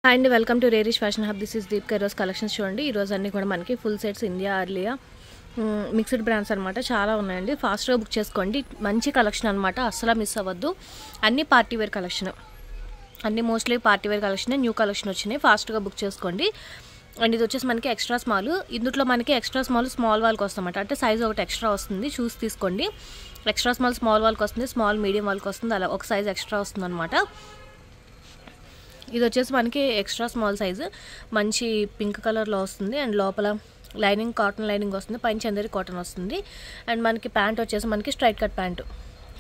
Hi అండి, welcome to Rerish fashion hub. This is Deepika. ఈరోజు collections చూడండి. ఈరోజు అన్నీ కూడా మనకి ఫుల్ సెట్స్ ఇండియా ఆర్లియా మిక్స్డ్ బ్రాండ్స్ అనమాట. చాలా ఉన్నాయండి. ఫాస్ట్గా బుక్ చేసుకోండి. మంచి కలెక్షన్ అనమాట, అస్సలు మిస్ అవ్వద్దు. అన్ని పార్టీ వేర్ కలెక్షన్, అన్ని mostly party wear collection, new collection వచ్చినాయి. ఫాస్ట్గా బుక్ చేసుకోండి. అండ్ ఇది వచ్చేసి మనకి ఎక్స్ట్రా స్మాల్. ఇందులో మనకి ఎక్స్ట్రా స్మాల్ వాళ్ళకి వస్తుందన్నమాట. అంటే సైజ్ ఒకటి ఎక్స్ట్రా వస్తుంది, చూసి తీసుకోండి. ఎక్స్ట్రా స్మాల్ వాళ్ళకి వస్తుంది, స్మాల్ మీడియం వాళ్ళకి వస్తుంది, అలా ఒక సైజ్ ఎక్స్ట్రా వస్తుంది అనమాట. ఇది వచ్చేసి మనకి ఎక్స్ట్రా స్మాల్ సైజు, మంచి పింక్ కలర్లో వస్తుంది. అండ్ లోపల లైనింగ్ కాటన్ లైనింగ్ వస్తుంది, పైన చందేరి కాటన్ వస్తుంది. అండ్ మనకి ప్యాంట్ వచ్చేసి మనకి స్ట్రైట్ కట్ ప్యాంటు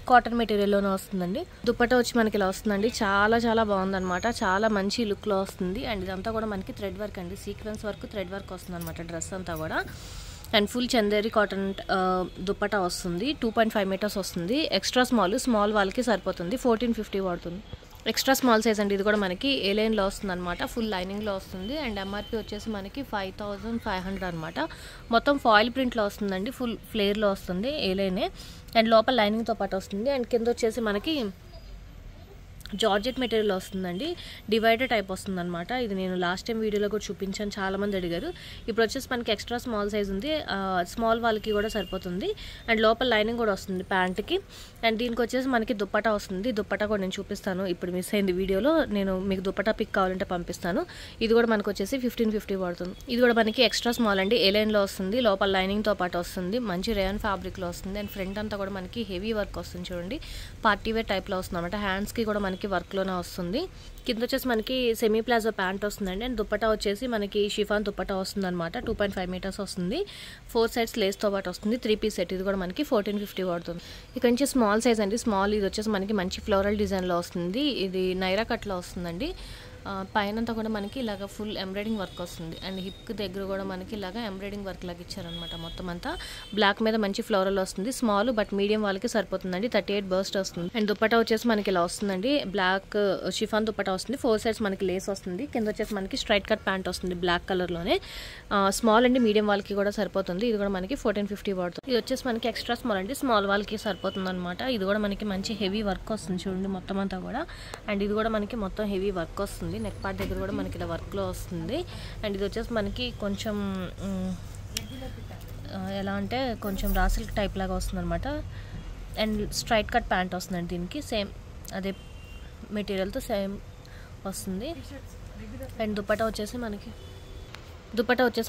కాటన్ మెటీరియల్లోనే వస్తుందండి. దుప్పట్టా వచ్చి మనకి ఇలా వస్తుందండి. చాలా చాలా బాగుందన్నమాట, చాలా మంచి లుక్లో వస్తుంది. అండ్ ఇదంతా కూడా మనకి థ్రెడ్ వర్క్ అండి, సీక్వెన్స్ వర్క్, థ్రెడ్ వర్క్ వస్తుంది అనమాట డ్రెస్ అంతా కూడా. And full Chanderi cotton dupatta వస్తుంది. 2.5 మీటర్స్ వస్తుంది. ఎక్స్ట్రా స్మాల్ వాళ్ళకి సరిపోతుంది. 1450 పడుతుంది. ఎక్స్ట్రా స్మాల్ సైజ్ అండి. ఇది కూడా మనకి ఏ లైన్లో వస్తుంది అనమాట, ఫుల్ లైనింగ్లో వస్తుంది. అండ్ ఎంఆర్పి వచ్చేసి మనకి 5500 అనమాట. మొత్తం ఫాయిల్ ప్రింట్లో వస్తుందండి, ఫుల్ ఫ్లేర్లో వస్తుంది, ఏ లైనే. అండ్ లోపల లైనింగ్తో పాటు వస్తుంది. అండ్ కింద వచ్చేసి మనకి జార్జెట్ మెటీరియల్ వస్తుందండి, డివైడర్ టైప్ వస్తుంది అనమాట. ఇది నేను లాస్ట్ టైం వీడియోలో కూడా చూపించాను, చాలామంది అడిగారు. ఇప్పుడు వచ్చేసి మనకి ఎక్స్ట్రా స్మాల్ సైజ్ ఉంది, స్మాల్ వాళ్ళకి కూడా సరిపోతుంది. అండ్ లోపల లైనింగ్ కూడా వస్తుంది ప్యాంట్కి. అండ్ దీనికి వచ్చేసి మనకి దుప్పటా వస్తుంది. దుప్పటా కూడా నేను చూపిస్తాను, ఇప్పుడు మిస్ అయింది వీడియోలో. నేను మీకు దుప్పటా పిక్ కావాలంటే పంపిస్తాను. ఇది కూడా మనకు వచ్చేసి 1550 పడుతుంది. ఇది కూడా మనకి ఎక్స్ట్రా స్మాల్ అండి, ఏ లైన్లో వస్తుంది. లోపల లైనింగ్తో పాటు వస్తుంది, మంచి రేయన్ ఫ్యాబ్రిక్లో వస్తుంది. అండ్ ఫ్రంట్ అంతా కూడా మనకి హెవీ వర్క్ వస్తుంది చూడండి, పార్టీ వేర్ టైప్లో వస్తుంది అనమాట. హ్యాండ్స్కి కూడా మనకి వర్క్లోనే వస్తుంది. కింద వచ్చేసి మనకి సెమీ ప్లాజో ప్యాంట్ వస్తుందండి. అండ్ దుప్పటా వచ్చేసి మనకి షిఫాన్ దుప్పటా వస్తుంది అనమాట. 2.5 మీటర్స్ వస్తుంది. 4 సైడ్స్ లేస్తో పాటు వస్తుంది. 3 పీస్ సెట్. ఇది కూడా మనకి 1450 పడుతుంది. ఇక్కడ నుంచి స్మాల్ సైజ్ అండి. స్మాల్ ఇది వచ్చేసి మనకి మంచి ఫ్లోరల్ డిజైన్లో వస్తుంది. ఇది నైరా కట్లో వస్తుందండి. పైనంతా కూడా మనకి ఇలాగ ఫుల్ ఎంబ్రాయిడింగ్ వర్క్ వస్తుంది. అండ్ హిప్ దగ్గర కూడా మనకి ఇలాగ ఎంబ్రాయిడింగ్ వర్క్ లాగా ఇచ్చారనమాట. మొత్తం అంతా బ్లాక్ మీద మంచి ఫ్లోరల్ వస్తుంది. స్మాల్ బట్ మీడియం వాళ్ళకి సరిపోతుందండి. 38 బర్స్ట్ వస్తుంది. అండ్ దుప్పటా వచ్చేసి మనకి ఇలా వస్తుందండి, బ్లాక్ షిఫాన్ దుప్పటా వస్తుంది. 4 సైడ్స్ మనకి లేస్ వస్తుంది. కింద వచ్చేసి మనకి స్ట్రైట్ కట్ ప్యాంట్ వస్తుంది బ్లాక్ కలర్లోనే. స్మాల్ అండి, మీడియం వాళ్ళకి కూడా సరిపోతుంది. ఇది కూడా మనకి 1450 పడుతుంది. ఇది వచ్చేసి మనకి ఎక్స్ట్రా స్మాల్ అండి, స్మాల్ వాళ్ళకి సరిపోతుంది అనమాట. ఇది కూడా మనకి మంచి హెవీ వర్క్ వస్తుంది చూడండి మొత్తం అంతా కూడా. అండ్ ఇది కూడా మనకి మొత్తం హెవీ వర్క్ వస్తుంది. నెక్ పార్ట్ దగ్గర కూడా మనకి ఇలా వర్క్లో వస్తుంది. అండ్ ఇది వచ్చేసి మనకి కొంచెం ఎలా అంటే కొంచెం రాసిల్క్ టైప్ లాగా వస్తుంది అనమాట. అండ్ స్ట్రైట్ కట్ ప్యాంట్ వస్తుందండి దీనికి, సేమ్ అదే మెటీరియల్తో సేమ్ వస్తుంది. అండ్ దుప్పటా వచ్చేసి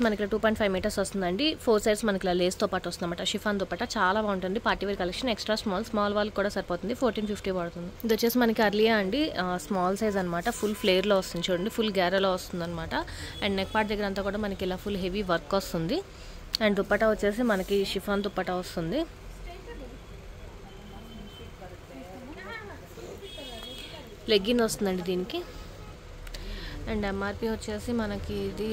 మనకి 2.5 మీటర్స్ వస్తుందండి. 4 సైడ్స్ మనకి ఇలా లేస్తో పాటు వస్తుంది అనమాట. షిఫాన్ దుప్పటా చాలా బాగుంటుంది, పార్టీవేర్ కలెక్షన్. ఎక్స్ట్రా స్మాల్ వాళ్ళకి కూడా సరిపోతుంది. 1450 పడుతుంది. ఇది వచ్చేసి మనకి అర్లియా అండి, స్మాల్ సైజ్ అనమాట. ఫుల్ ఫ్లేర్లో వస్తుంది చూడండి, ఫుల్ గ్యారాలో వస్తుంది అనమాట. అండ్ నెక్ పార్ట్ దగ్గర అంతా కూడా మనకి ఇలా ఫుల్ హెవీ వర్క్ వస్తుంది. అండ్ దుప్పటా వచ్చేసి మనకి షిఫాన్ దుప్పటా వస్తుంది. లెగ్గిన్ వస్తుందండి దీనికి. అండ్ ఎంఆర్పి వచ్చేసి మనకి ఇది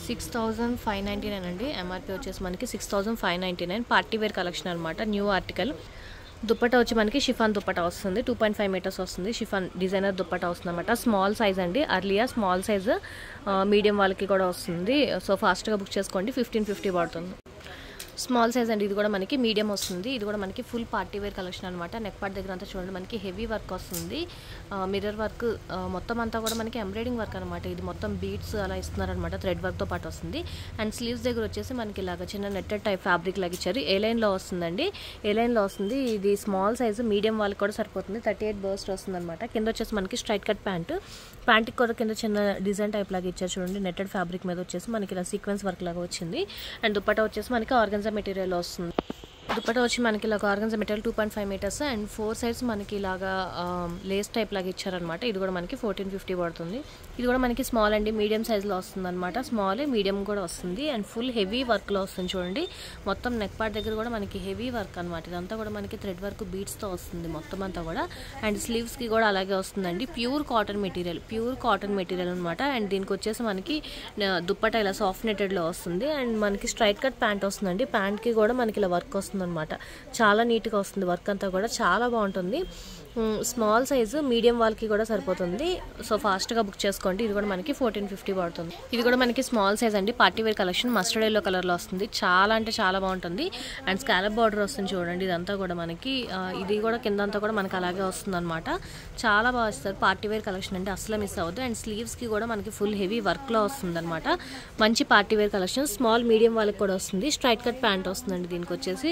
6599 అండి. ఎంఆర్పి వచ్చేసి మనకి 6599. పార్టీ వేర్ కలెక్షన్ అనమాట, న్యూ ఆర్టికల్. దుప్పటా వచ్చి మనకి షిఫాన్ దుప్పటా వస్తుంది. 2.5 మీటర్స్ వస్తుంది. షిఫాన్ డిజైనర్ దుప్పటా వస్తుంది అనమాట. స్మాల్ సైజ్ అండి, అర్లియా స్మాల్ సైజ్, మీడియం వాళ్ళకి కూడా వస్తుంది. సో ఫాస్ట్గా బుక్ చేసుకోండి. 1550 పడుతుంది. స్మాల్ సైజ్ అండి. ఇది కూడా మనకి మీడియం వస్తుంది. ఇది కూడా మనకి ఫుల్ పార్టీ వేర్ కలెక్షన్ అనమాట. నెక్ పార్ట్ దగ్గర అంతా చూడండి మనకి హెవీ వర్క్ వస్తుంది, మిర్రర్ వర్క్, మొత్తం అంతా కూడా మనకి ఎంబ్రాయిడింగ్ వర్క్ అనమాట. ఇది మొత్తం బీడ్స్ అలా ఇస్తున్నారనమాట, థ్రెడ్ వర్క్తో పాటు వస్తుంది. అండ్ స్లీవ్స్ దగ్గర వచ్చేసి మనకి ఇలాగ చిన్న నెట్టెడ్ టైప్ ఫ్యాబ్రిక్ లాగా ఇచ్చారు. ఏ లైన్లో వస్తుందండి, ఏ లైన్లో వస్తుంది. ఇది స్మాల్ సైజ్, మీడియం వాళ్ళకి కూడా సరిపోతుంది. 38 బర్స్ట్ వస్తుంది అనమాట. కింద వచ్చేసి మనకి స్ట్రైట్ కట్ ప్యాంట్కి కూడా కింద చిన్న డిజైన్ టైప్ లాగా ఇచ్చారు చూడండి. నెట్టెడ్ ఫ్యాబ్రిక్ మీద వచ్చేసి మనకి ఇలా సీక్వెన్స్ వర్క్ లాగా వచ్చింది. అండ్ దుప్పటా వచ్చేసి మనకి ఆర్గన్జా మెటీరియల్ వస్తుంది. దుప్పటా వచ్చి మనకి ఇలాగ organza material 2.5 metres and 4 sides మనకి ఇలాగా లేస్ టైప్ లాగా ఇచ్చారనమాట. ఇది కూడా మనకి 1450 పడుతుంది. ఇది కూడా మనకి స్మాల్ అండి, మీడియం సైజ్లో వస్తుంది అనమాట. స్మాల్ మీడియం కూడా వస్తుంది. అండ్ ఫుల్ హెవీ వర్క్లో వస్తుంది చూడండి. మొత్తం నెక్ పార్ట్ దగ్గర కూడా మనకి హెవీ వర్క్ అనమాట. ఇదంతా కూడా మనకి థ్రెడ్ వర్క్ బీడ్స్తో వస్తుంది మొత్తం అంతా కూడా. అండ్ స్లీవ్స్కి కూడా అలాగే వస్తుందండి. ప్యూర్ కాటన్ మెటీరియల్ అనమాట. అండ్ దీనికి వచ్చేసి మనకి దుప్పటా ఇలా సాఫ్ట్ నెటెడ్లో వస్తుంది. అండ్ మనకి స్ట్రైట్ కట్ ప్యాంట్ వస్తుందండి. ప్యాంట్కి కూడా మనకి ఇలా వర్క్ వస్తుంది అనమాట. చాలా నీట్గా వస్తుంది వర్క్ అంతా కూడా, చాలా బాగుంటుంది. స్మాల్ సైజు మీడియం వాళ్ళకి కూడా సరిపోతుంది. సో ఫాస్ట్గా బుక్ చేసుకోండి. ఇది కూడా మనకి 1450 పడుతుంది. ఇది కూడా మనకి స్మాల్ సైజ్ అండి. Party wear collection mustard yellow కలర్లో వస్తుంది. చాలా అంటే చాలా బాగుంటుంది. అండ్ స్కాలప్ బార్డర్ వస్తుంది చూడండి. ఇదంతా కూడా మనకి ఇది కూడా కిందంతా కూడా మనకి అలాగే వస్తుంది అనమాట. చాలా బాగా వస్తారు. పార్టీ వేర్ కలెక్షన్ అంటే అసలు మిస్ అవ్వద్దు. అండ్ స్లీవ్స్కి కూడా మనకి ఫుల్ హెవీ వర్క్లో వస్తుంది అనమాట. మంచి party wear collection. Small medium వాళ్ళకి కూడా వస్తుంది. స్ట్రైట్ కట్ ప్యాంట్ వస్తుందండి. దీనికి వచ్చేసి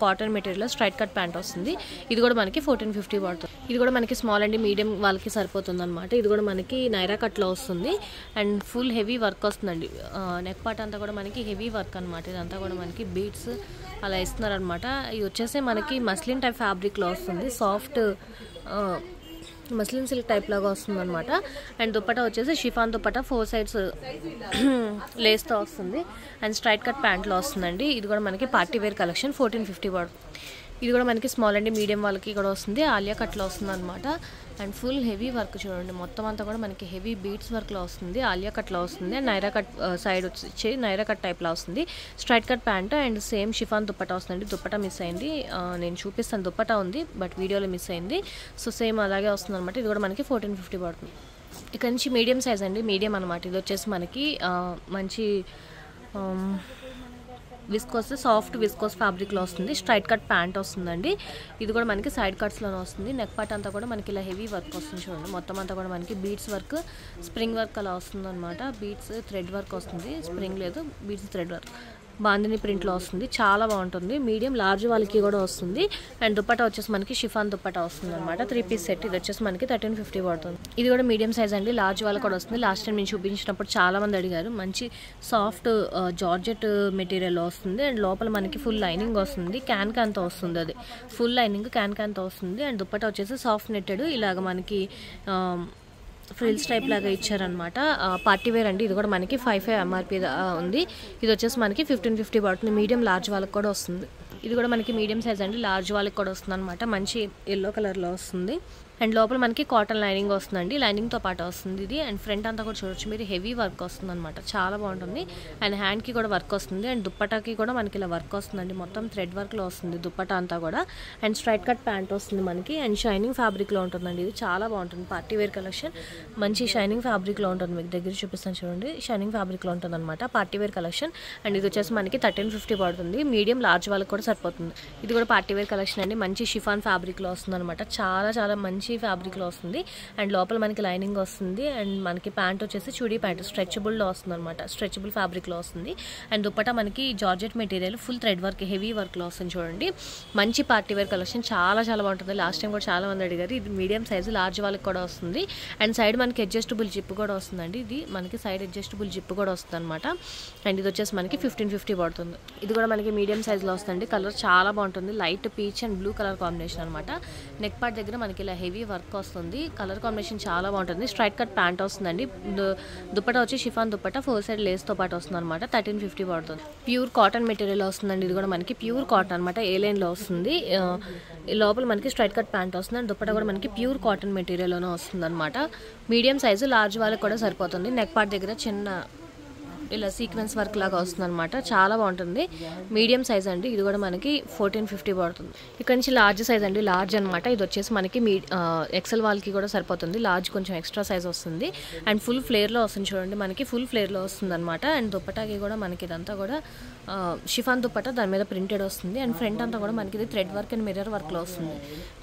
cotton material straight cut pant వస్తుంది. ఇది కూడా మనకి 1450 పడుతుంది. ఇది కూడా మనకి స్మాల్ అండి మీడియం వాళ్ళకి సరిపోతుంది అనమాట. ఇది కూడా మనకి నైరా కట్లో వస్తుంది. అండ్ ఫుల్ హెవీ వర్క్ వస్తుందండి. నెక్ పార్ట్ అంతా కూడా మనకి హెవీ వర్క్ అనమాట. ఇదంతా కూడా మనకి బీడ్స్ అలా ఇస్తున్నారు అనమాట. ఇది వచ్చేసి మనకి మస్లిన్ టైప్ ఫ్యాబ్రిక్లో వస్తుంది. సాఫ్ట్ మస్లిన్ సిల్క్ టైప్ లాగా వస్తుంది అనమాట. అండ్ దుప్పటా వచ్చేసి షిఫాన్ దుప్పటా 4 సైడ్స్ లేస్తో వస్తుంది. అండ్ స్ట్రైట్ కట్ ప్యాంట్లో వస్తుందండి. ఇది కూడా మనకి పార్టీ వేర్ కలెక్షన్ 1450 పడుతుంది. ఇది కూడా మనకి స్మాల్ అండి మీడియం వాళ్ళకి కూడా వస్తుంది. ఆలియా కట్లో వస్తుంది అనమాట. అండ్ ఫుల్ హెవీ వర్క్ చూడండి. మొత్తం అంతా కూడా మనకి హెవీ బీడ్స్ వర్క్లో వస్తుంది. ఆలియా కట్లో వస్తుంది. అండ్ నైరా కట్ సైడ్ వచ్చి నైరా కట్ టైప్లో వస్తుంది. Straight cut pant and same chiffon dupatta వస్తుందండి. దుప్పటా మిస్ అయింది. నేను చూపిస్తాను. దుప్పటా ఉంది బట్ వీడియోలో మిస్ అయింది. సో సేమ్ అలాగే వస్తుంది అనమాట. ఇది కూడా మనకి 1450 పడుతుంది. ఇక్కడ నుంచి మీడియం సైజ్ అండి. మీడియం అనమాట. ఇది వచ్చేసి మనకి మంచి విస్కోస్ సాఫ్ట్ విస్కోస్ ఫ్యాబ్రిక్లో వస్తుంది. స్ట్రైట్ కట్ ప్యాంట్ వస్తుందండి. ఇది కూడా మనకి సైడ్ కట్స్లోనే వస్తుంది. నెక్ పార్ట్ అంతా కూడా మనకి ఇలా హెవీ వర్క్ వస్తుంది చూడండి. మొత్తం అంతా కూడా మనకి బీడ్స్ వర్క్ స్ప్రింగ్ వర్క్ అలా వస్తుంది అనమాట. బీడ్స్ థ్రెడ్ వర్క్ వస్తుంది. స్ప్రింగ్ లేదు, బీడ్స్ థ్రెడ్ వర్క్ బాందిని ప్రింట్లో వస్తుంది. చాలా బాగుంటుంది. మీడియం లార్జ్ వాళ్ళకి కూడా వస్తుంది. అండ్ దుప్పటా వచ్చేసి మనకి షిఫాన్ దుప్పటా వస్తుంది అనమాట. 3 పీస్ సెట్. ఇది వచ్చేసి మనకి 1350 పడుతుంది. ఇది కూడా మీడియం సైజ్ అండి. లార్జ్ వాళ్ళకి కూడా వస్తుంది. లాస్ట్ టైం నేను చూపించినప్పుడు చాలా మంది అడిగారు. మంచి సాఫ్ట్ జార్జెట్ మెటీరియల్లో వస్తుంది. అండ్ లోపల మనకి ఫుల్ లైనింగ్ వస్తుంది. క్యాన్తో వస్తుంది. అది ఫుల్ లైనింగ్ క్యాన్తో వస్తుంది. అండ్ దుప్పటా వచ్చేసి సాఫ్ట్ నెట్టెడ్ ఇలాగ మనకి ఫ్రిల్స్ టైప్ లాగా ఇచ్చారనమాట. పార్టీ వేర్ అండి. ఇది కూడా మనకి 55 MRP ఉంది. ఇది వచ్చేసి మనకి 1550 పడుతుంది. మీడియం లార్జ్ వాళ్ళకి కూడా వస్తుంది. ఇది కూడా మనకి మీడియం సైజ్ అండి. లార్జ్ వాళ్ళకి కూడా వస్తుంది అనమాట. మంచి ఎల్లో కలర్లో వస్తుంది. అండ్ లోపల మనకి కాటన్ లైనింగ్ వస్తుందండి. లైనింగ్తో పాటు వస్తుంది ఇది. అండ్ ఫ్రంట్ అంతా కూడా చూడొచ్చు మీరు. హెవీ వర్క్ వస్తుంది అనమాట. చాలా బాగుంటుంది. అండ్ హ్యాండ్కి కూడా వర్క్ వస్తుంది. అండ్ దుప్పటాకి కూడా మనకి ఇలా వర్క్ వస్తుందండి. మొత్తం థ్రెడ్ వర్క్లో వస్తుంది దుప్పటా అంతా కూడా. అండ్ స్ట్రైట్ కట్ ప్యాంట్ వస్తుంది మనకి. అండ్ షైనింగ్ ఫ్యాబ్రిక్లో ఉంటుందండి. ఇది చాలా బాగుంటుంది. పార్టీ వేర్ కలెక్షన్ మంచి షైనింగ్ ఫ్యాబ్రిక్లో ఉంటుంది. మీకు దగ్గర చూపిస్తాను చూడండి. షైనింగ్ ఫ్యాబ్రిక్లో ఉంటుంది అనమాట. Party wear collection. అండ్ ఇది వచ్చేసి మనకి 1350 పడుతుంది. మీడియం లార్జ్ వాళ్ళకి కూడా సరిపోతుంది. ఇది కూడా పార్టీ వేర్ కలెక్షన్ అండి. మంచి షిఫాన్ ఫ్యాబ్రిక్లో వస్తుంది అనమాట. చాలా చాలా మంచి ఫ్యాబ్రిక్లో వస్తుంది. అండ్ లోపల మనకి లైనింగ్ వస్తుంది. అండ్ మనకి ప్యాంట్ వచ్చేసి చూడీ ప్యాంట్ స్ట్రెచబుల్లో వస్తుంది అనమాట. స్ట్రెచబుల్ ఫ్యాబ్రిక్లో వస్తుంది. అండ్ దుప్పటా మనకి georgette material full thread work heavy వర్క్లో వస్తుంది చూడండి. మంచి పార్టీ వేర్ కలెక్షన్. చాలా చాలా బాగుంటుంది. లాస్ట్ టైం కూడా చాలా మంది అడిగారు. ఇది మీడియం సైజు లార్జ్ వాళ్ళకి కూడా వస్తుంది. అండ్ సైడ్ మనకి అడ్జస్టబుల్ జిప్ కూడా వస్తుందండి. ఇది మనకి సైడ్ అడ్జస్టబుల్ జిప్ కూడా వస్తుంది అనమాట. అండ్ ఇది వచ్చేసి మనకి 1550 పడుతుంది. ఇది కూడా మనకి మీడియం సైజులో వస్తుంది. కలర్ చాలా బాగుంటుంది. Light peach and blue colour combination అనమాట. నెక్ పార్ట్ దగ్గర మనకి ఇలా హెవీ వర్క్ వస్తుంది. కలర్ కాంబినేషన్ చాలా బాగుంటుంది. స్ట్రైట్ కట్ ప్యాంట్ వస్తుందండి. దుప్పటా వచ్చి షిఫాన్ దుప్పటా 4 సైడ్ లేస్తో పాటు వస్తుంది అనమాట. 1350 పడుతుంది. ప్యూర్ కాటన్ మెటీరియల్ వస్తుందండి. ఇది కూడా మనకి ప్యూర్ కాటన్ అనమాట. ఏ లైన్లో వస్తుంది. లోపల మనకి స్ట్రైట్ కట్ ప్యాంట్ వస్తుంది. అండ్ దుప్పటా కూడా మనకి ప్యూర్ కాటన్ మెటీరియల్లోనే వస్తుంది అనమాట. మీడియం సైజు లార్జ్ వాళ్ళకి కూడా సరిపోతుంది. నెక్ పార్ట్ దగ్గర చిన్న ఇలా సీక్వెన్స్ వర్క్ లాగా వస్తుంది అనమాట. చాలా బాగుంటుంది. మీడియం సైజ్ అండి. ఇది కూడా మనకి 1450 పడుతుంది. ఇక్కడ నుంచి లార్జ్ సైజ్ అండి. లార్జ్ అనమాట. ఇది వచ్చేసి మనకి ఎక్సెల్ వాళ్ళకి కూడా సరిపోతుంది. లార్జ్ కొంచెం ఎక్స్ట్రా సైజ్ వస్తుంది. అండ్ ఫుల్ ఫ్లేర్లో వస్తుంది చూడండి. మనకి ఫుల్ ఫ్లేర్లో వస్తుంది అనమాట. అండ్ దుప్పటాకి కూడా మనకి ఇదంతా కూడా షిఫాన్ దుప్పటా దాని మీద ప్రింటెడ్ వస్తుంది. అండ్ ఫ్రంట్ అంతా కూడా మనకి ఇది థ్రెడ్ వర్క్ అండ్ మిర్రర్ వర్క్లో వస్తుంది.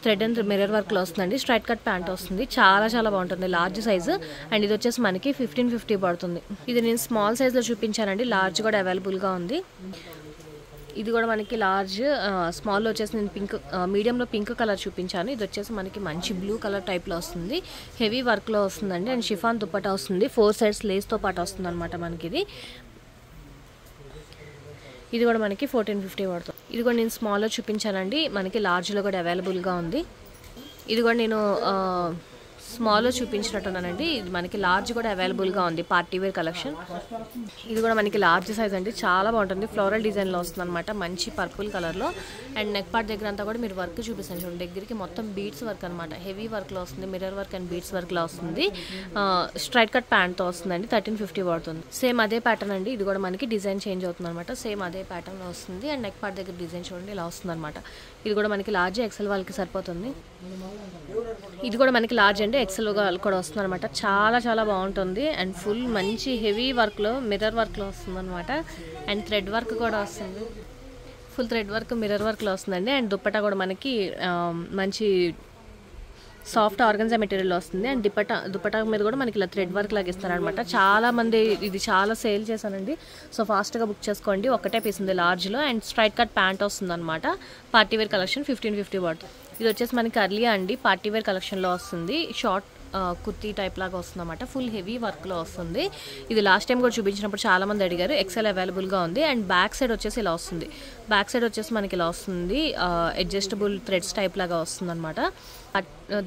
థ్రెడ్ అండ్ మిర్రర్ వర్క్లో వస్తుందండి. స్ట్రైట్ కట్ ప్యాంట్ వస్తుంది. చాలా చాలా బాగుంటుంది. Large size. అండ్ ఇది వచ్చేసి మనకి 1550 పడుతుంది. ఇది నేను స్మాల్ సైజ్లో చూపించానండి. లార్జ్ కూడా అవైలబుల్గా ఉంది. ఇది కూడా మనకి లార్జ్. స్మాల్లో వచ్చేసి నేను మీడియంలో పింక్ కలర్ చూపించాను. ఇది వచ్చేసి మనకి మంచి బ్లూ కలర్ టైప్లో వస్తుంది. హెవీ వర్క్లో వస్తుందండి. అండ్ షిఫాన్ దుప్పటా వస్తుంది. 4 సైడ్స్ లేస్తో పాటు వస్తుంది అనమాట మనకి ఇది కూడా మనకి 1450 పడుతుంది. ఇది కూడా నేను స్మాల్లో చూపించానండి. మనకి లార్జ్లో కూడా అవైలబుల్గా ఉంది. ఇది కూడా నేను స్మాల్ చూపించినట్టున్నానండి. ఇది మనకి లార్జ్ కూడా అవైలబుల్గా ఉంది, పార్టీ వేర్ కలెక్షన్. ఇది కూడా మనకి లార్జ్ సైజ్ అండి, చాలా బాగుంటుంది. ఫ్లోరల్ డిజైన్లో వస్తుంది అనమాట, మంచి పర్పుల్ కలర్లో. అండ్ నెక్ పార్ట్ దగ్గర అంతా కూడా మీరు వర్క్ చూపిస్తాను చూడండి. దగ్గరికి మొత్తం బీడ్స్ వర్క్ అనమాట, హెవీ వర్క్లో వస్తుంది, మిర్రర్ వర్క్ అండ్ బీడ్స్ వర్క్లో వస్తుంది. స్ట్రైట్ కట్ ప్యాంట్తో వస్తుందండి, 1350 పడుతుంది. సేమ్ అదే ప్యాటర్న్ అండి, ఇది కూడా మనకి డిజైన్ చేంజ్ అవుతుంది అనమాట. సేమ్ అదే ప్యాటర్న్లో వస్తుంది. అండ్ నెక్ పార్ట్ దగ్గర డిజైన్ చూడండి ఇలా వస్తుంది అనమాట. ఇది కూడా మనకి లార్జ్ ఎక్సెల్ వాళ్ళకి సరిపోతుంది. ఇది కూడా మనకి లార్జ్ అండి, ఎక్సెల్ కూడా వస్తుంది అనమాట. చాలా చాలా బాగుంటుంది. అండ్ ఫుల్ మంచి హెవీ వర్క్లో మిర్రర్ వర్క్లో వస్తుంది అనమాట. అండ్ థ్రెడ్ వర్క్ కూడా వస్తుంది, ఫుల్ థ్రెడ్ వర్క్ మిర్రర్ వర్క్లో వస్తుందండి. అండ్ దుప్పట్టా కూడా మనకి మంచి సాఫ్ట్ ఆర్గన్జా మెటీరియల్ వస్తుంది. అండ్ దుప్పటా మీద కూడా మనకి ఇలా థ్రెడ్ వర్క్ లాగా ఇస్తారనమాట. చాలా మంది ఇది చాలా సేల్ చేశానండి, సో ఫాస్ట్గా బుక్ చేసుకోండి. ఒకటే పీస్ ఉంది లార్జ్లో. అండ్ స్ట్రైట్ కట్ ప్యాంట్ వస్తుంది అనమాట. పార్టీ వేర్ కలెక్షన్ 1550 పడుతుంది. ఇది వచ్చేసి మనకి అర్లియా అండి, పార్టీ వేర్ కలెక్షన్లో వస్తుంది. షార్ట్ కుర్తీ టైప్ లాగా వస్తుంది అనమాట, ఫుల్ హెవీ వర్క్లో వస్తుంది. ఇది లాస్ట్ టైం కూడా చూపించినప్పుడు చాలామంది అడిగారు. ఎక్సెల్ అవైలబుల్గా ఉంది. అండ్ బ్యాక్ సైడ్ వచ్చేసి ఇలా వస్తుంది. బ్యాక్ సైడ్ వచ్చేసి మనకి ఇలా వస్తుంది, అడ్జస్టబుల్ థ్రెడ్స్ టైప్ లాగా వస్తుంది అనమాట.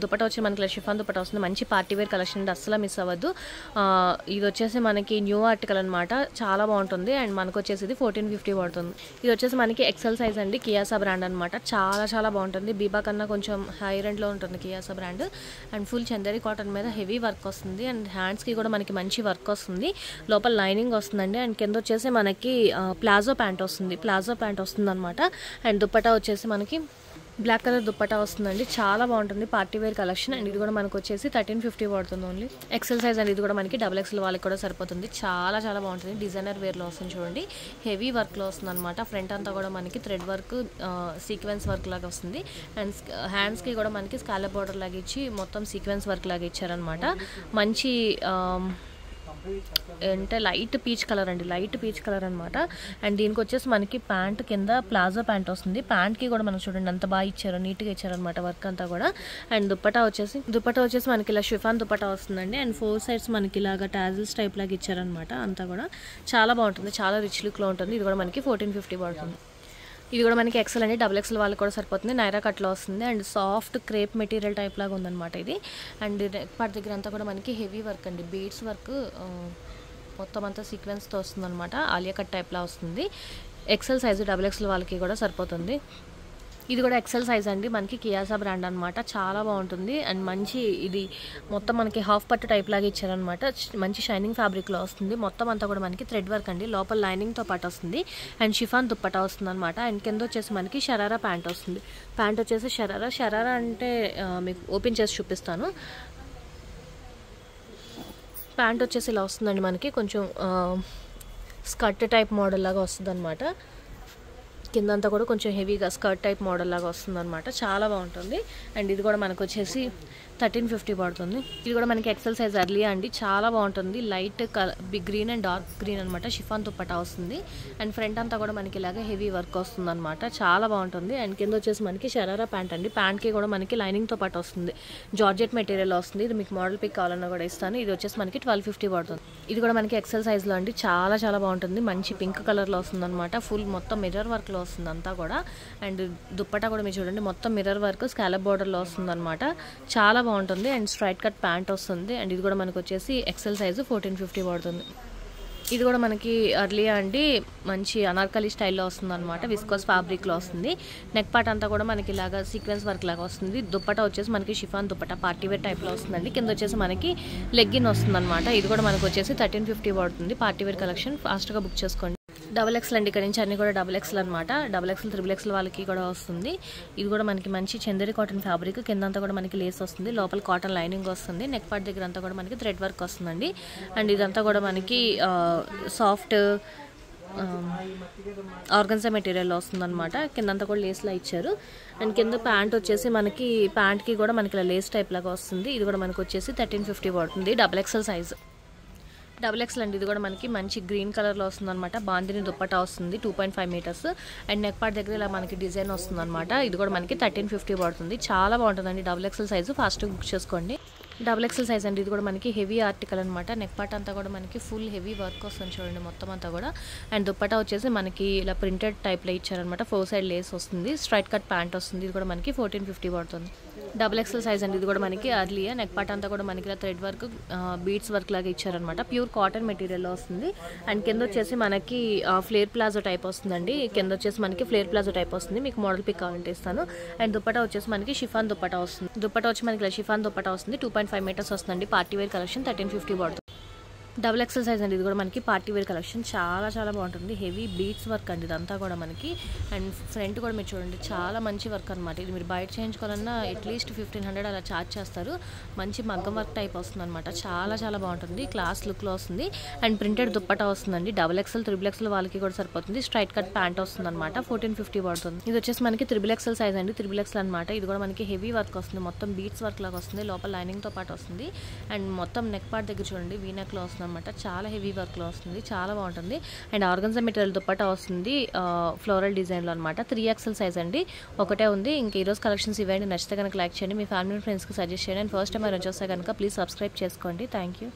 దుపట్టా వచ్చి మనకి షిఫాన్ దుపట్టా వస్తుంది. మంచి పార్టీ వేర్ కలెక్షన్ అండి, అస్సలు మిస్ అవ్వద్దు. ఇది వచ్చేసి మనకి న్యూ ఆర్టికల్ అనమాట, చాలా బాగుంటుంది. అండ్ మనకు వచ్చేసి ఇది 1450 పడుతుంది. ఇది వచ్చేసి మనకి ఎక్సెల్ సైజ్ అండి, కియాసా బ్రాండ్ అనమాట. చాలా చాలా బాగుంటుంది. బీబా కన్నా కొంచెం హై రెండ్లో ఉంటుంది Kiasa brand. And full Chanderi cotton మీద హెవీ వర్క్ వస్తుంది. అండ్ హ్యాండ్స్కి కూడా మనకి మంచి వర్క్ వస్తుంది. లోపల లైనింగ్ వస్తుందండి. అండ్ కింద వచ్చేసి మనకి ప్లాజో ప్యాంట్ వస్తుంది అనమాట. అండ్ దుపట్టా వచ్చేసి మనకి బ్లాక్ కలర్ దుప్పటా వస్తుందండి, చాలా బాగుంటుంది. Party wear collection. అండ్ ఇది కూడా మనకు వచ్చేసి 1350 పడుతుంది ఓన్లీ. ఎక్సెల్ సైజ్ అండి, ఇది కూడా మనకి XXL వాళ్ళకి కూడా సరిపోతుంది. చాలా చాలా బాగుంటుంది. డిజైనర్ వేర్లో వస్తుంది చూడండి, హెవీ వర్క్లో వస్తుంది అనమాట. ఫ్రంట్ అంతా కూడా మనకి థ్రెడ్ వర్క్ సీక్వెన్స్ వర్క్ లాగా వస్తుంది. అండ్ హ్యాండ్స్కి కూడా మనకి స్కాలప్ బార్డర్ లాగా ఇచ్చి మొత్తం సీక్వెన్స్ వర్క్ లాగా ఇచ్చారనమాట. మంచి అంటే లైట్ పీచ్ కలర్ అండి, లైట్ పీచ్ కలర్ అనమాట. అండ్ దీనికి వచ్చేసి మనకి ప్యాంట్ కింద ప్లాజో ప్యాంట్ వస్తుంది. ప్యాంట్కి కూడా మనకు చూడండి అంత బాగా ఇచ్చారు, నీట్గా ఇచ్చారనమాట వర్క్ అంతా కూడా. అండ్ దుప్పటా వచ్చేసి మనకి ఇలా షిఫాన్ దుప్పటా వస్తుందండి. అండ్ 4 సైడ్స్ మనకి ఇలాగా టాజిల్స్ టైప్ లాగా ఇచ్చారనమాట. అంతా కూడా చాలా బాగుంటుంది, చాలా రిచ్ లుక్లో ఉంటుంది. ఇది కూడా మనకి 1450 పడుతుంది. ఇది కూడా మనకి ఎక్సెల్ అండి, XXL వాళ్ళకి కూడా సరిపోతుంది. నైరా కట్లో వస్తుంది. And soft crepe material type లాగా ఉందన్నమాట ఇది. అండ్ పార్ట్ దగ్గర అంతా కూడా మనకి హెవీ వర్క్ అండి, బీడ్స్ వర్క్ మొత్తం అంతా సీక్వెన్స్తో వస్తుంది అనమాట. ఆలియా కట్ టైప్లా వస్తుంది. ఎక్సెల్ సైజు XXL వాళ్ళకి కూడా సరిపోతుంది. ఇది కూడా ఎక్సెల్ సైజ్ అండి, మనకి కియాసా బ్రాండ్ అనమాట. చాలా బాగుంటుంది. అండ్ మంచి ఇది మొత్తం మనకి హాఫ్ పట్టు టైప్ లాగా ఇచ్చారనమాట. మంచి షైనింగ్ ఫ్యాబ్రిక్లో వస్తుంది. మొత్తం అంతా కూడా మనకి థ్రెడ్ వర్క్ అండి, లోపల లైనింగ్తో పాటు వస్తుంది. అండ్ షిఫాన్ దుప్పటా వస్తుంది అనమాట. అండ్ కింద వచ్చేసి మనకి షరారా ప్యాంట్ వస్తుంది. ప్యాంట్ వచ్చేసి షరారా అంటే మీకు ఓపెన్ చేసి చూపిస్తాను. ప్యాంట్ వచ్చేసి ఇలా వస్తుందండి, మనకి కొంచెం స్కర్ట్ టైప్ మోడల్ లాగా వస్తుంది అనమాట. కిందంతా కూడా కొంచెం హెవీగా స్కర్ట్ టైప్ మోడల్ లాగా వస్తుంది అనమాట. చాలా బాగుంటుంది. అండ్ ఇది కూడా మనకు వచ్చేసి 1350 పడుతుంది. ఇది కూడా మనకి ఎక్సెల్ సైజ్ అర్లియా అండి, చాలా బాగుంటుంది. Light big green and dark green అనమాట. షిఫాన్ దుప్పటా వస్తుంది. అండ్ ఫ్రంట్ అంతా కూడా మనకి ఇలాగ హెవీ వర్క్ వస్తుంది అనమాట. చాలా బాగుంటుంది. అండ్ కింద వచ్చేసి మనకి షరారా ప్యాంట్ అండి. ప్యాంట్కి కూడా మనకి లైనింగ్తో పాటు వస్తుంది. జార్జెట్ మెటీరియల్ వస్తుంది. ఇది మీకు మోడల్ పిక్ కావాలన్నా కూడా ఇస్తాను. ఇది వచ్చేసి మనకి 1250 పడుతుంది. ఇది కూడా మనకి ఎక్సెల్ సైజ్లో అండి, చాలా చాలా బాగుంటుంది. మంచి పింక్ కలర్లో వస్తుంది అనమాట. ఫుల్ మొత్తం మిర్రర్ వర్క్లో వస్తుంది అంతా కూడా. అండ్ దుప్పటా కూడా మీరు చూడండి, మొత్తం మిర్రర్ వర్క్ స్కాలప్ బార్డర్లో వస్తుంది అనమాట. చాలా బాగుంటుంది. అండ్ స్ట్రైట్ కట్ ప్యాంట్ వస్తుంది. అండ్ ఇది కూడా మనకు వచ్చేసి ఎక్సెల్ సైజు 1450 పడుతుంది. ఇది కూడా మనకి అర్లియా అండి, మంచి అనార్కలి స్టైల్లో వస్తుంది అనమాట. విస్కోస్ ఫ్యాబ్రిక్లో వస్తుంది. నెక్ పార్ట్ అంతా కూడా మనకి ఇలాగా సీక్వెన్స్ వర్క్ లాగా వస్తుంది. దుప్పటా వచ్చేసి మనకి షిఫాన్ దుప్పటా పార్టీ వేర్ టైప్లో వస్తుందండి. కింద వచ్చేసి మనకి లెగ్గిన్ వస్తుంది అనమాట. ఇది కూడా మనకు వచ్చేసి 1350 పడుతుంది. పార్టీ వేర్ కలెక్షన్, ఫాస్ట్గా బుక్ చేసుకోండి. XXL అండి, ఇక్కడ నుంచి అన్ని కూడా XXL అనమాట. XXL, XXL వాళ్ళకి కూడా వస్తుంది. ఇది కూడా మనకి మంచి చందేరి కాటన్ ఫ్యాబ్రిక్. కిందంతా కూడా మనకి లేస్ వస్తుంది, లోపల కాటన్ లైనింగ్ వస్తుంది. నెక్ పార్ట్ దగ్గర అంతా కూడా మనకి థ్రెడ్ వర్క్ వస్తుందండి. అండ్ ఇదంతా కూడా మనకి సాఫ్ట్ ఆర్గన్జా మెటీరియల్ వస్తుంది అనమాట. కిందంతా కూడా లేస్లా ఇచ్చారు. అండ్ కింద ప్యాంట్ వచ్చేసి మనకి ప్యాంట్కి కూడా మనకి ఇలా లేస్ టైప్ లాగా వస్తుంది. ఇది కూడా మనకు వచ్చేసి 1350 పడుతుంది. XXL size. XXL అండి, ఇది కూడా మనకి మంచి గ్రీన్ కలర్లో వస్తుంది అనమాట. బాందిని దుప్పటా వస్తుంది, 2.5 మీటర్స్. అండ్ నెక్ పార్ట్ దగ్గర ఇలా మనకి డిజైన్ వస్తుంది అనమాట. ఇది కూడా మనకి 1350 పడుతుంది. చాలా బాగుంటుందండి. XXL సైజు, ఫాస్ట్ బుక్ చేసుకోండి. డబుల్ ఎక్సెల్ సైజ్ అండి. ఇది కూడా మనకి హెవీ ఆర్టికల్ అనమాట. నెక్ పార్ట్ అంతా కూడా మనకి ఫుల్ హెవీ వర్క్ వస్తుంది చూడండి మొత్తం అంతా కూడా. అండ్ దుప్పటా వచ్చేసి మనకి ఇలా ప్రింటెడ్ టైప్లో ఇచ్చారనమాట. 4 సైడ్ లేస్ వస్తుంది. స్ట్రైట్ కట్ ప్యాంట్ వస్తుంది. ఇది కూడా మనకి 1450 పడుతుంది. డబుల్ ఎక్సెల్ సైజ్ అండి. ఇది కూడా మనకి అర్లియా. నెక్ పార్ట్ అంతా కూడా మనకి ఇలా థ్రెడ్ వర్క్ బీడ్స్ వర్క్ లాగా ఇచ్చారనమాట. ప్యూర్ కాటన్ మెటీరియల్లో వస్తుంది. అండ్ కింద వచ్చేసి మనకి ఫ్లేర్ ప్లాజో టైప్ వస్తుందండి. కింద వచ్చేసి మనకి ఫ్లేర్ ప్లాజో టైప్ వస్తుంది. మీకు మోడల్ పిక్ కావాలంటే ఇస్తాను. అండ్ దుప్పటా వచ్చేసి మనకి షిఫాన్ దుప్పటా వస్తుంది. దుప్పటా వచ్చి మనకి ఇలా షిఫాన్ దుప్పటా వస్తుంది. 2.5 మీటర్స్ వస్తుందండి. పార్టీ వేర్ కలెక్షన్ 1350 పడుతుంది. డబుల్ ఎక్సెల్ సైజ్ అండి. ఇది కూడా మనకి పార్టీ వేర్ కలెక్షన్ చాలా చాలా బాగుంటుంది. హెవీ బీడ్స్ వర్క్ అండి ఇదంతా కూడా మనకి. అండ్ ఫ్రంట్ కూడా మీరు చూడండి చాలా మంచి వర్క్ అనమాట. ఇది మీరు బయట చేయించుకోవాలన్నా అట్లీస్ట్ 1500 అలా ఛార్జ్ చేస్తారు. మంచి మగ్గం వర్క్ టైప్ వస్తుంది అనమాట. చాలా చాలా బాగుంటుంది. క్లాస్ లుక్లో వస్తుంది. అండ్ ప్రింటెడ్ దుప్పటా వస్తుందండి. డబుల్ ఎక్సెల్, త్రిబుల్ ఎక్సెల్ వాళ్ళకి కూడా సరిపోతుంది. స్ట్రైట్ కట్ ప్యాంట్ వస్తుంది అనమాట. 1450 పడుతుంది. ఇది వచ్చేసి మనకి త్రిబుల్ ఎక్సెల్ సైజ్ అండి. త్రిబుల్ ఎక్సెల్ అనమాట. ఇది కూడా మనకి హెవీ వర్క్ వస్తుంది. మొత్తం బీడ్స్ వర్క్ లాగా వస్తుంది. లోపల లైనింగ్తో పాటు వస్తుంది. అండ్ మొత్తం నెక్ పార్ట్ దగ్గర చూడండి వీ నెక్లో వస్తుంది అనమాట. చాలా హెవీ వర్క్లో వస్తుంది. చాలా బాగుంటుంది. అండ్ ఆర్గన్జా మెటీరియల్ దుప్పటా వస్తుంది ఫ్లోరల్ డిజైన్లో అనమాట. 3XL సైజ్ అండి. ఒకటే ఉంది. ఇంక ఈరోజు కలెక్షన్స్ ఇవ్వండి. నచ్చితే కనుక లైక్ చేయండి. మీ ఫ్యామిలీ ఫ్రెండ్స్కి సజెస్ట్ చేయండి. అండ్ ఫస్ట్ టైం మీరు వచ్చేస్తే కనుక ప్లీజ్ సబ్స్క్రైబ్ చేసుకోండి. Thank you.